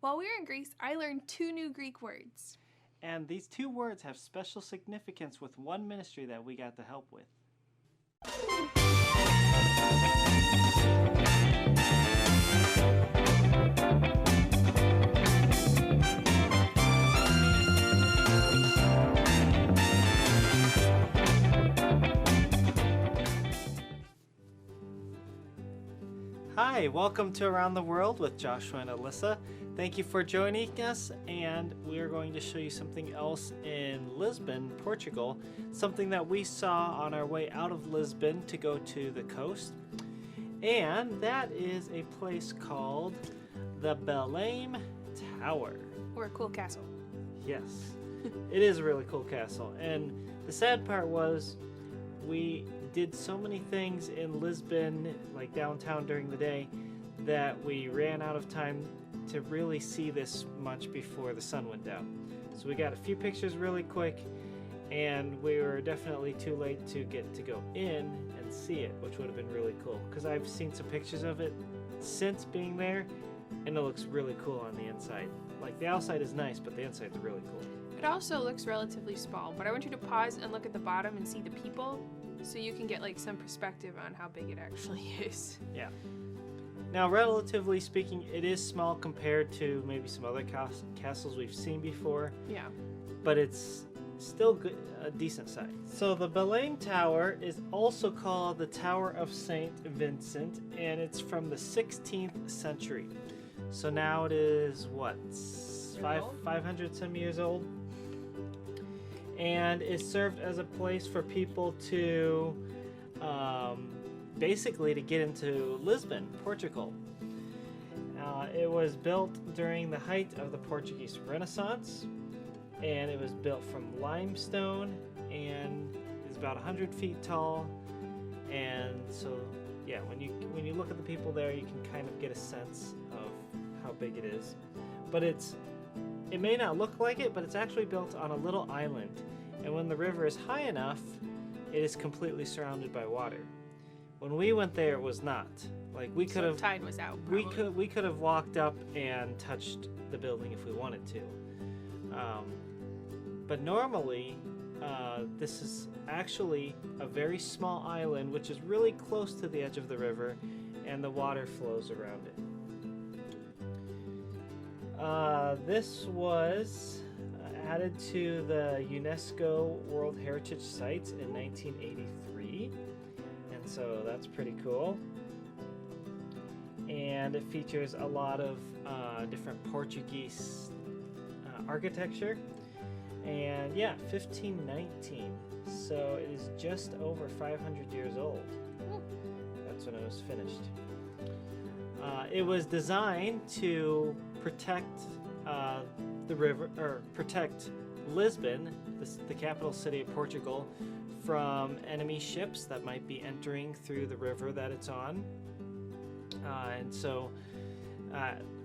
While we were in Greece, I learned 2 new Greek words. And these 2 words have special significance with one ministry that we got to help with. Hi, welcome to Around the World with Joshua and Alyssa. Thank you for joining us, and we are going to show you something else in Lisbon, Portugal, something that we saw on our way out of Lisbon to go to the coast, and that is a place called the Belem Tower. Or a cool castle. Yes, it is a really cool castle, and the sad part was we did so many things in Lisbon, like downtown during the day, that we ran out of time to really see this much before the sun went down. So we got a few pictures really quick, and we were definitely too late to get to go in and see it, which would have been really cool, because I've seen some pictures of it since being there, and it looks really cool on the inside. Like, the outside is nice, but the inside's really cool. It also looks relatively small, but I want you to pause and look at the bottom and see the people, so you can get like some perspective on how big it actually is. Yeah. Now, relatively speaking, it is small compared to maybe some other castles we've seen before. Yeah. But it's still good, a decent size. So the Belem Tower is also called the Tower of Saint Vincent, and it's from the 16th century. So now it is, what, 500 some years old? And it served as a place for people to basically to get into Lisbon, Portugal. It was built during the height of the Portuguese Renaissance, and it was built from limestone and is about 100 feet tall. And so, yeah, when you look at the people there, you can kind of get a sense of how big it is. But it may not look like it, but it's actually built on a little island. And when the river is high enough, it is completely surrounded by water. When we went there, it was not. Like, we could have, tide was out. Probably. we could have walked up and touched the building if we wanted to. But normally, this is actually a very small island, which is really close to the edge of the river, and the water flows around it. This was added to the UNESCO World Heritage Sites in 1983, and so that's pretty cool. And it features a lot of different Portuguese architecture. And yeah, 1519, so it is just over 500 years old. That's when it was finished. It was designed to protect the river, or protect Lisbon, the capital city of Portugal, from enemy ships that might be entering through the river that it's on. And so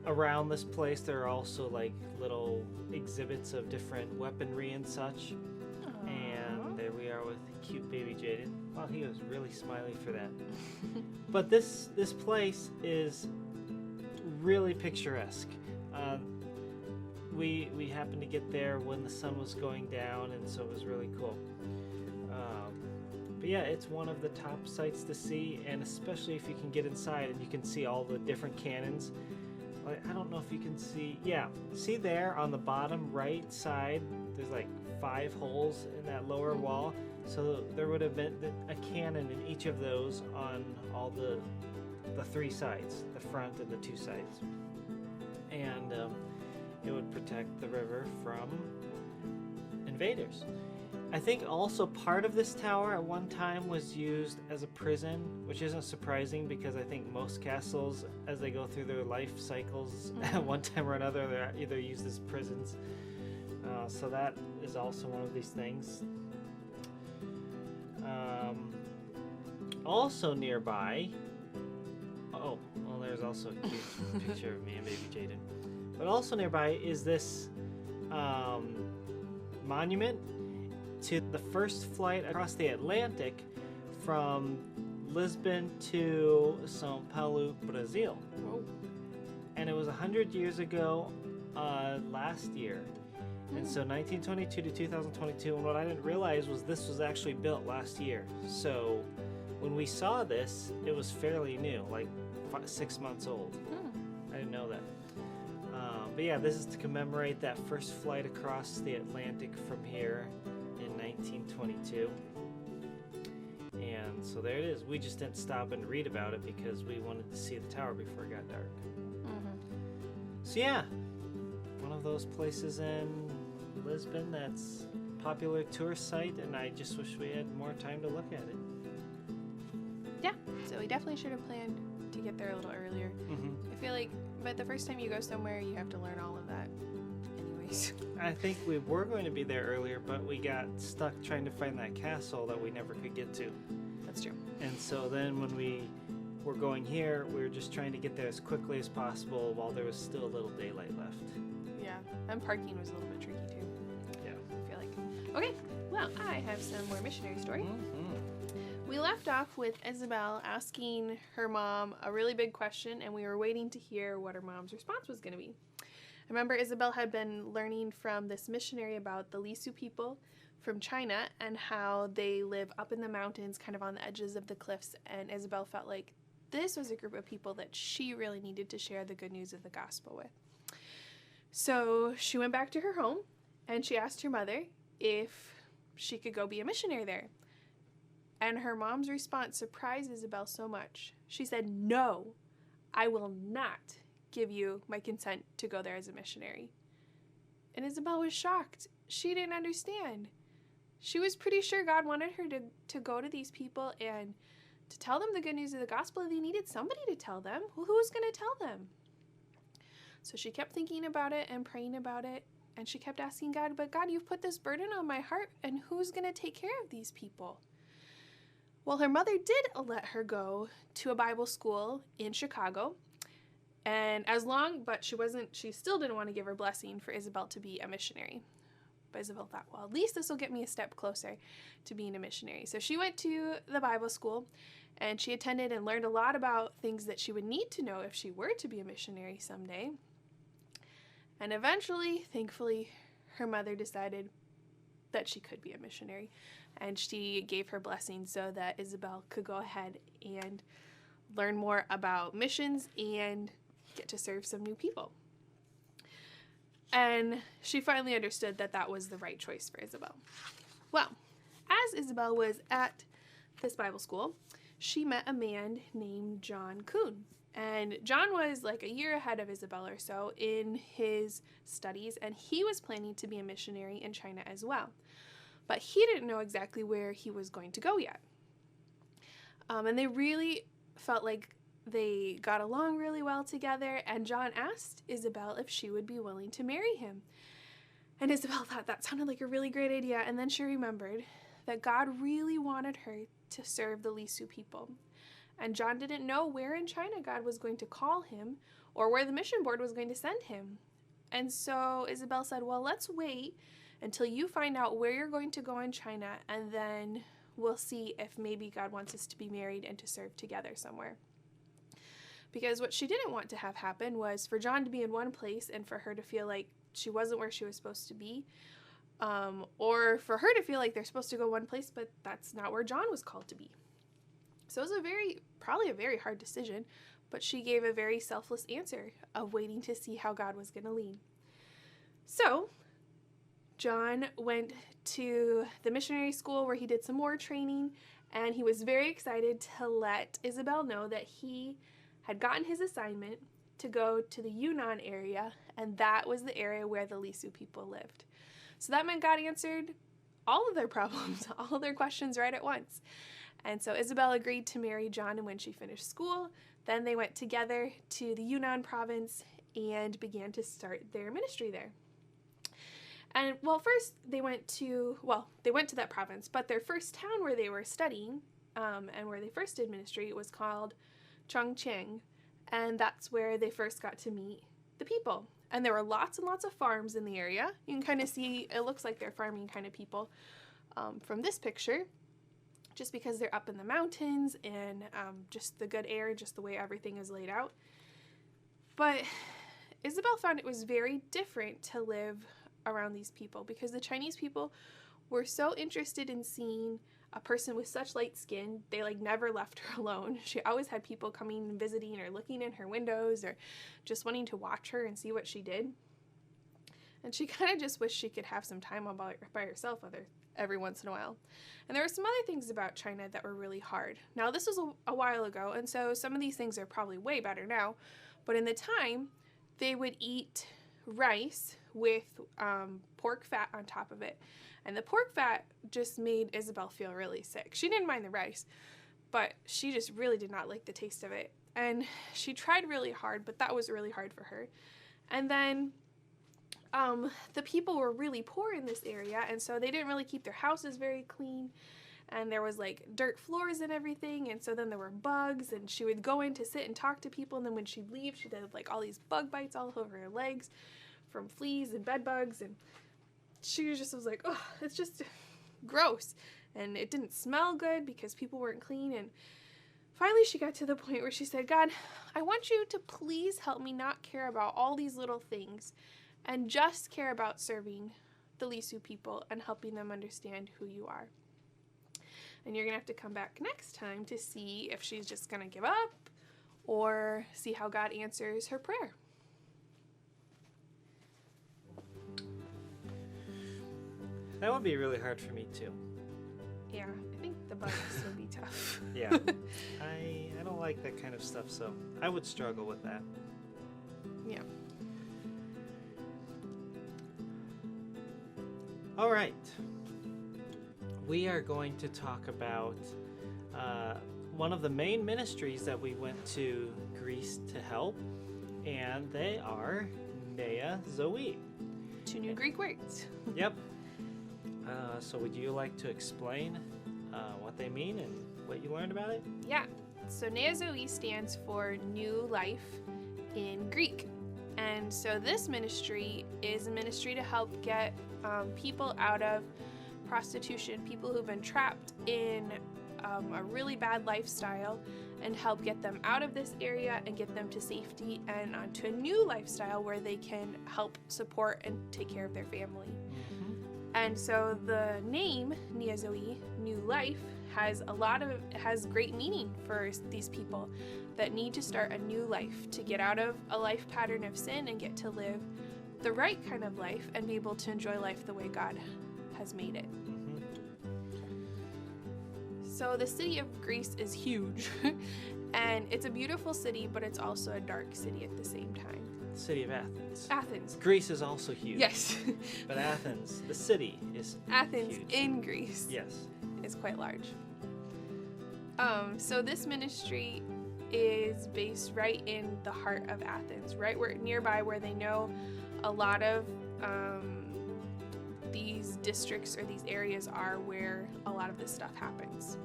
around this place there are also like little exhibits of different weaponry and such. Aww. And there we are with cute baby Jaden. Wow, he was really smiley for that. But this place is really picturesque. We happened to get there when the sun was going down, and so it was really cool. But yeah, it's one of the top sights to see, and especially if you can get inside and you can see all the different cannons. Like, I don't know if you can see, yeah, see there on the bottom right side, there's like 5 holes in that lower wall. So there would have been a cannon in each of those on all the 3 sides, the front and the 2 sides. And it would protect the river from invaders. I think also part of this tower at one time was used as a prison, which isn't surprising because I think most castles, as they go through their life cycles, at one time or another, they're either used as prisons. So that is also one of these things. Also nearby, oh, well, there's also a cute picture of me and baby Jaden. But also nearby is this monument to the first flight across the Atlantic from Lisbon to São Paulo, Brazil. Whoa. and it was 100 years ago last year. And so 1922 to 2022, and what I didn't realize was this was actually built last year. So when we saw this, it was fairly new, like 6 months old. I didn't know that. But yeah, this is to commemorate that first flight across the Atlantic from here in 1922. And so there it is. We just didn't stop and read about it because we wanted to see the tower before it got dark. So yeah, one of those places in Lisbon that's a popular tourist site, and I just wish we had more time to look at it. Yeah, so we definitely should have planned to get there a little earlier. I feel like, but the first time you go somewhere, you have to learn all of that anyways. I think we were going to be there earlier, but we got stuck trying to find that castle that we never could get to. That's true. And so then when we were going here, we were just trying to get there as quickly as possible while there was still a little daylight left. Yeah, and parking was a little bit tricky too. Yeah. I feel like. Okay, well, I have some more missionary story. We left off with Isabel asking her mom a really big question, and we were waiting to hear what her mom's response was going to be. I remember Isabel had been learning from this missionary about the Lisu people from China and how they live up in the mountains, kind of on the edges of the cliffs, and Isabel felt like this was a group of people that she really needed to share the good news of the gospel with. So she went back to her home, and she asked her mother if she could go be a missionary there. And her mom's response surprised Isabel so much. She said, "No, I will not give you my consent to go there as a missionary." And Isabel was shocked. She didn't understand. She was pretty sure God wanted her to go to these people and to tell them the good news of the gospel. They needed somebody to tell them. Well, who was going to tell them? So she kept thinking about it and praying about it. And she kept asking God, "But God, you've put this burden on my heart, and who's going to take care of these people?" Well, her mother did let her go to a Bible school in Chicago, but she still didn't want to give her blessing for Isabel to be a missionary. But Isabel thought, well, at least this will get me a step closer to being a missionary. So she went to the Bible school, and she attended and learned a lot about things that she would need to know if she were to be a missionary someday. And eventually, thankfully, her mother decided that she could be a missionary, and she gave her blessing so that Isabel could go ahead and learn more about missions and get to serve some new people. And she finally understood that that was the right choice for Isabel. Well, as Isabel was at this Bible school, she met a man named John Kuhn. And John was like a year ahead of Isabel or so in his studies, and he was planning to be a missionary in China as well. But he didn't know exactly where he was going to go yet. And they really felt like they got along really well together, and John asked Isabel if she would be willing to marry him. And Isabel thought that sounded like a really great idea, and then she remembered that God really wanted her to serve the Lisu people. And John didn't know where in China God was going to call him or where the mission board was going to send him. And so Isabel said, well, let's wait until you find out where you're going to go in China, and then we'll see if maybe God wants us to be married and to serve together somewhere. Because what she didn't want to have happen was for John to be in one place and for her to feel like she wasn't where she was supposed to be, or for her to feel like they're supposed to go one place, but that's not where John was called to be. So it was probably a very hard decision, but she gave a very selfless answer of waiting to see how God was going to lead. So John went to the missionary school where he did some more training, and he was very excited to let Isabel know that he had gotten his assignment to go to the Yunnan area, and that was the area where the Lisu people lived. So that meant God answered all of their problems, all of their questions right at once. And so Isabel agreed to marry John, and when she finished school, then they went together to the Yunnan province and began to start their ministry there. And well, first they went to that province, but their first town where they were studying and where they first did ministry was called Chongqing, and that's where they first got to meet the people. And there were lots and lots of farms in the area. You can kind of see, it looks like they're farming kind of people from this picture, just because they're up in the mountains and just the good air, just the way everything is laid out. But Isabel found it was very different to live around these people because the Chinese people were so interested in seeing a person with such light skin. They like never left her alone. She always had people coming and visiting or looking in her windows or just wanting to watch her and see what she did. And she kind of just wished she could have some time by herself every once in a while. And there were some other things about China that were really hard. Now, this was a while ago, and so some of these things are probably way better now. But in the time, they would eat rice with pork fat on top of it. And the pork fat just made Isabel feel really sick. She didn't mind the rice, but she just really did not like the taste of it. And she tried really hard, but that was really hard for her. And then the people were really poor in this area, and so they didn't really keep their houses very clean. And there was like dirt floors and everything, and so then there were bugs, and she would go in to sit and talk to people, and then when she'd leave, she'd have like all these bug bites all over her legs from fleas and bed bugs, and she just was like, oh, it's just gross. And it didn't smell good because people weren't clean. And finally she got to the point where she said, God, I want you to please help me not care about all these little things and just care about serving the Lisu people and helping them understand who you are. And you're going to have to come back next time to see if she's just going to give up or see how God answers her prayer. That would be really hard for me too. Yeah, I think the bugs would be tough. Yeah, I don't like that kind of stuff, so I would struggle with that. Yeah. All right. We are going to talk about one of the main ministries that we went to Greece to help, and they are Nea Zoe. 2 new Greek words. Yep. So would you like to explain what they mean and what you learned about it? Yeah. So Nea Zoe stands for new life in Greek. And so this ministry is a ministry to help get people out of prostitution, people who've been trapped in a really bad lifestyle, and help get them out of this area and get them to safety and onto a new lifestyle where they can help support and take care of their family. And so the name Nea Zoe, New Life, has great meaning for these people that need to start a new life, to get out of a life pattern of sin and get to live the right kind of life and be able to enjoy life the way God has made it. So the city of Greece is huge, and it's a beautiful city, but it's also a dark city at the same time. The city of Athens. Athens. Greece is also huge. Yes. But Athens, the city, is Athens huge. in Greece. Yes. Is quite large. So this ministry is based right in the heart of Athens, right nearby where they know a lot of these districts or these areas are where a lot of this stuff happens.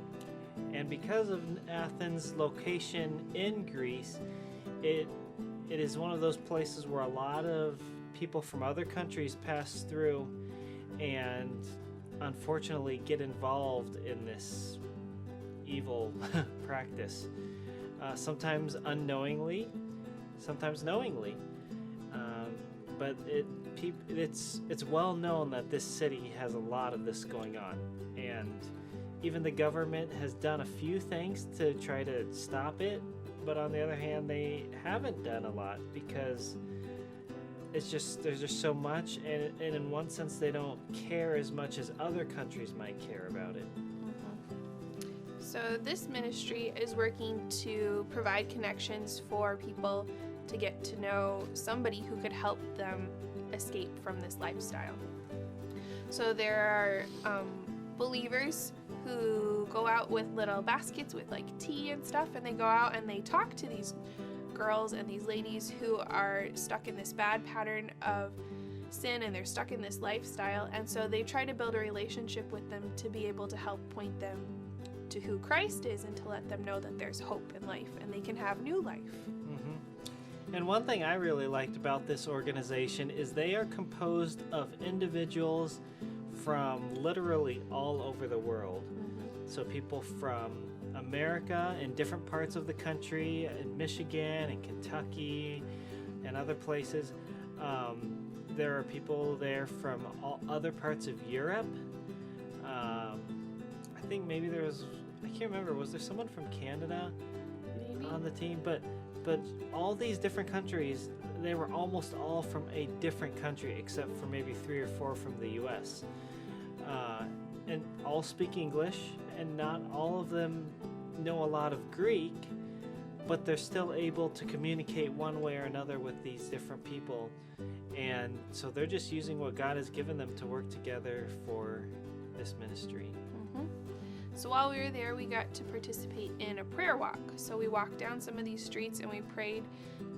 And because of Athens' location in Greece, it is one of those places where a lot of people from other countries pass through and unfortunately get involved in this evil practice. Sometimes unknowingly, sometimes knowingly. But it's well known that this city has a lot of this going on, and even the government has done a few things to try to stop it, but on the other hand, they haven't done a lot because there's just so much, and in one sense, they don't care as much as other countries might care about it. So this ministry is working to provide connections for people to get to know somebody who could help them escape from this lifestyle. So there are believers who go out with little baskets with like tea and stuff, and they go out and they talk to these girls and these ladies who are stuck in this bad pattern of sin, and they're stuck in this lifestyle, and so they try to build a relationship with them to be able to help point them to who Christ is and to let them know that there's hope in life and they can have new life. And one thing I really liked about this organization is they are composed of individuals from literally all over the world. So people from America and different parts of the country, in Michigan and Kentucky, and other places. There are people there from all other parts of Europe. I think maybe I can't remember, was there someone from Canada Maybe. on the team? But all these different countries, they were almost all from a different country, except for maybe 3 or 4 from the U.S. And all speak English, and not all of them know a lot of Greek, but they're still able to communicate one way or another with these different people. And so they're just using what God has given them to work together for this ministry. So while we were there, we got to participate in a prayer walk. So we walked down some of these streets and we prayed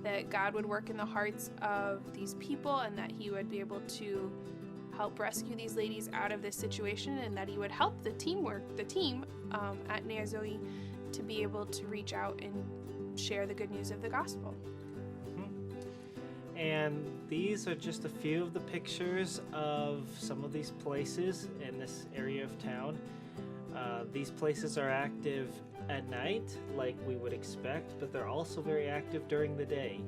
that God would work in the hearts of these people and that he would be able to help rescue these ladies out of this situation, and that he would help the team at Nea Zoe to be able to reach out and share the good news of the gospel. And these are just a few of the pictures of some of these places in this area of town. These places are active at night, like we would expect, but they're also very active during the day.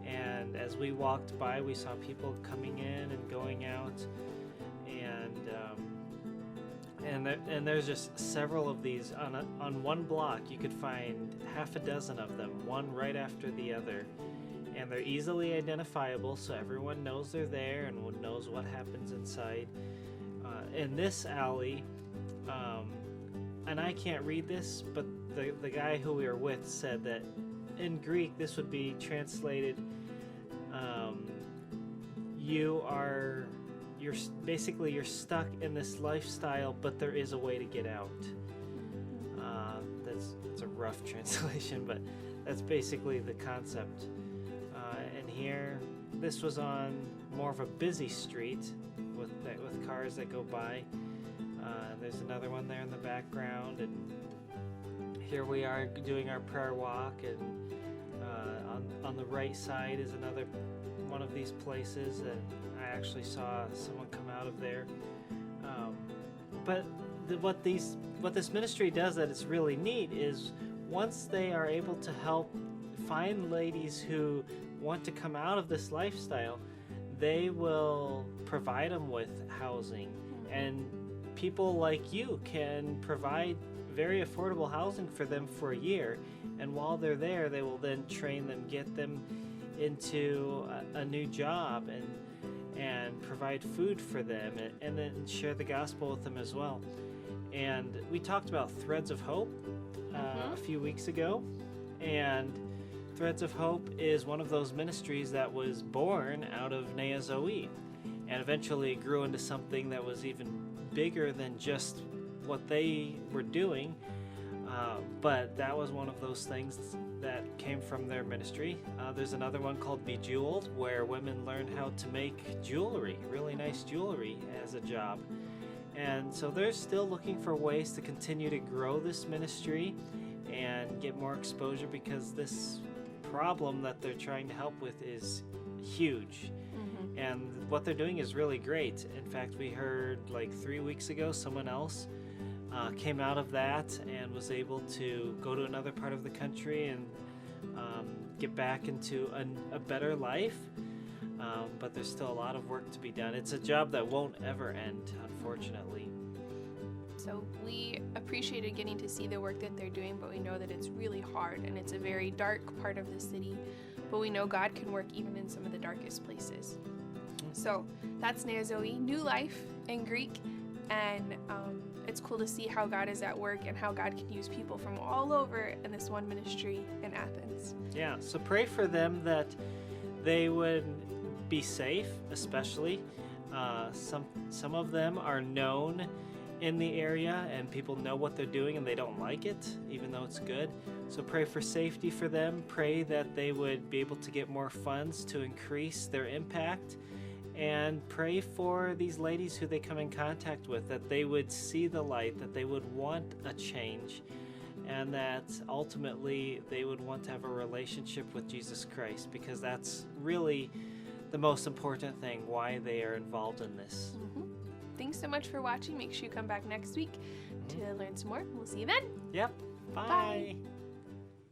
And as we walked by, we saw people coming in and going out, and there's just several of these on one block. You could find half a dozen of them, one right after the other, and they're easily identifiable, so everyone knows they're there and knows what happens inside. In this alley, and I can't read this, but the guy who we were with said that in Greek this would be translated, you're stuck in this lifestyle, but there is a way to get out. That's a rough translation, but that's basically the concept. And here, this was on more of a busy street with cars that go by. There's another one there in the background, and here we are doing our prayer walk, and on the right side is another one of these places, and I actually saw someone come out of there. But what this ministry does that is really neat is once they are able to help find ladies who want to come out of this lifestyle, they will provide them with housing, and people like you can provide very affordable housing for them for a year, and while they're there, they will then train them, get them into a new job, and provide food for them, and then share the gospel with them as well. And we talked about Threads of Hope a few weeks ago, and Threads of Hope is one of those ministries that was born out of Nea Zoe, and eventually grew into something that was even bigger than just what they were doing, but that was one of those things that came from their ministry. There's another one called Bejeweled, where women learn how to make jewelry, really nice jewelry, as a job. And so they're still looking for ways to continue to grow this ministry and get more exposure, because this problem that they're trying to help with is huge. And what they're doing is really great. In fact, we heard like 3 weeks ago someone else came out of that and was able to go to another part of the country and get back into a better life. But there's still a lot of work to be done. It's a job that won't ever end, unfortunately. So we appreciated getting to see the work that they're doing, but we know that it's really hard and it's a very dark part of the city. But we know God can work even in some of the darkest places. So that's Nea Zoe, New Life in Greek, and it's cool to see how God is at work and how God can use people from all over in this one ministry in Athens. Yeah, so pray for them that they would be safe, especially. Some of them are known in the area, and people know what they're doing and they don't like it, even though it's good. So pray for safety for them. Pray that they would be able to get more funds to increase their impact. And pray for these ladies who they come in contact with, that they would see the light, that they would want a change, and that ultimately they would want to have a relationship with Jesus Christ, because that's really the most important thing, why they are involved in this. Thanks so much for watching. Make sure you come back next week to learn some more. We'll see you then. Yep. Bye. Bye.